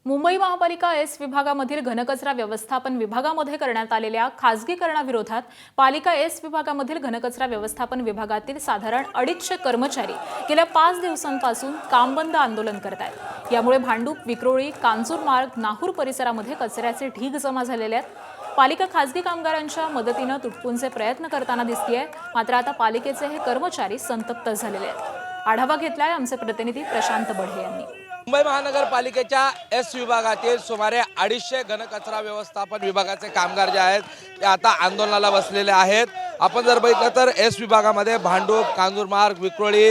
मुंबई महापालिका एस विभागामधील घनकचरा व्यवस्थापन विभागामध्ये करण्यात आलेल्या खासगीकरणाविरोधात पालिका एस विभागामधील घनकचरा व्यवस्थापन विभागातील साधारण 250 कर्मचारी गेल्या 5 दिवसांपासून कामबंद आंदोलन करत आहेत। यामुळे भांडूप, विक्रोळी, कांजूरमार्ग, नाहूर परिसरामध्ये कचऱ्याचे ढीग जमा झालेले आहेत। पालिका खासगी कामगारांच्या मदतीने तुटपुंजे प्रयत्न करताना दिसतेय, मात्र आता पालिकेचे हे कर्मचारी संतप्त झालेले आहेत। आढावा घेतलाय आमचे प्रतिनिधी प्रशांत बढे यांनी। मुंबई महानगरपालिकेच्या एस विभागातील सुमारे 250 घनकचरा व्यवस्थापन विभागाचे कामगार जे आहेत ते आता आंदोलनाला बसलेले आहेत। आपण जर बघितलं तर एस विभागामध्ये भांडूप, कांजूरमार्ग, विक्रोळी,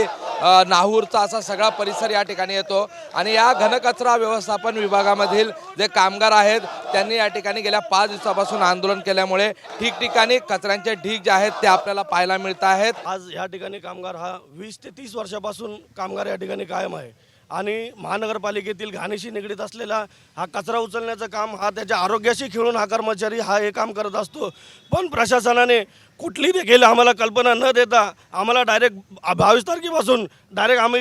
नाहूरचा असा सगळा परिसर या ठिकाणी येतो आणि या घनकचरा व्यवस्थापन विभागामधील जे कामगार आहेत त्यांनी या ठिकाणी गेल्या 5 दिवसापासून आंदोलन केल्यामुळे ठिकठिकाणी कचऱ्यांचे ढीग जे आहेत ते आपल्याला पाहायला मिळत आहेत। आज या ठिकाणी कामगार हा 20 ते 30 वर्षापासून कामगार या ठिकाणी कायम आहे आणि महानगरपालिकेतील घाणीशी निगडीत असलेला हा कचरा उचलण्याचं काम हा त्याच्या आरोग्याशी खेळून हा कर्मचारी हा हे काम करत असतो। पण प्रशासनाने कुठली देखील आम्हाला कल्पना न देता आम्हाला डायरेक्ट 22 तारखेपासून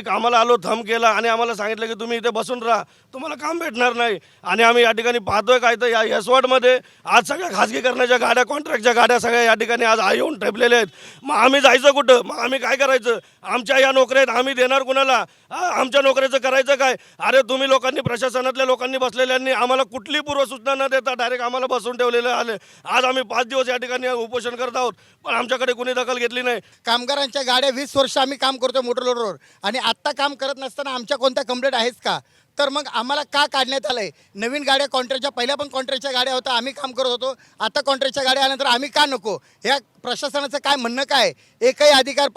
आम्हाला आलो, थंब केला आणि आम्हाला सांगितलं की तुम्ही इथे बसून राहा, तुम्हाला काम भेटणार नाही। आणि आम्ही या ठिकाणी पाहतोय काय तर या यशवडमध्ये आज सगळ्या खाजगीकरणाच्या गाड्या, कॉन्ट्रॅक्टच्या गाड्या सगळ्या या ठिकाणी आज येऊन ठेपलेल्या आहेत। मग आम्ही जायचं कुठं? मग आम्ही काय करायचं? आमच्या या नोकऱ्या आहेत, आम्ही देणार कुणाला? आमच्या नोकऱ्याचं करायचं काय? अरे तुम्ही लोकांनी, प्रशासनातल्या लोकांनी बसलेल्यांनी आम्हाला कुठली पूर्वसूचना न देता डायरेक्ट आम्हाला बसून ठेवलेलं आले। आज आम्ही 5 दिवस या ठिकाणी उपोषण करत आहोत, पण आमच्याकडे कोणी दखल घेतली नाही। कामगारांच्या गाड्या 20 वर्ष आम्ही काम करतो मोटर लोडरवर आणि आत्ता काम करत नसताना आमच्या कोणत्या कंप्लेंट आहेच का? तर मग आम्हाला का काढण्यात आलंय? नवीन गाड्या कॉन्ट्रॅक्टच्या, पहिल्या पण कॉन्ट्रॅक्टच्या गाड्या होत्या, आम्ही काम करत होतो, आता कॉन्ट्रॅक्टच्या गाड्या आल्यानंतर आम्ही का नको? ह्या प्रशासनाचं काय म्हणणं काय? एकही अधिकार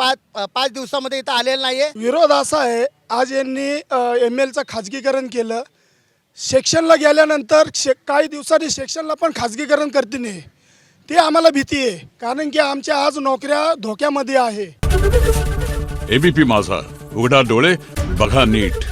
5 दिवसामध्ये इथं आलेला नाहीये। विरोध असा आहे, आज यांनी MLचं खाजगीकरण केलं, सेक्शनला गेल्यानंतर काही दिवसांनी सेक्शनला पण खाजगीकरण करते नाही, ते आम्हाला भीती आहे, कारण की आमच्या आज नोकऱ्या धोक्यामध्ये आहे। ABP माझा, उघडा डोळे बघा नीट।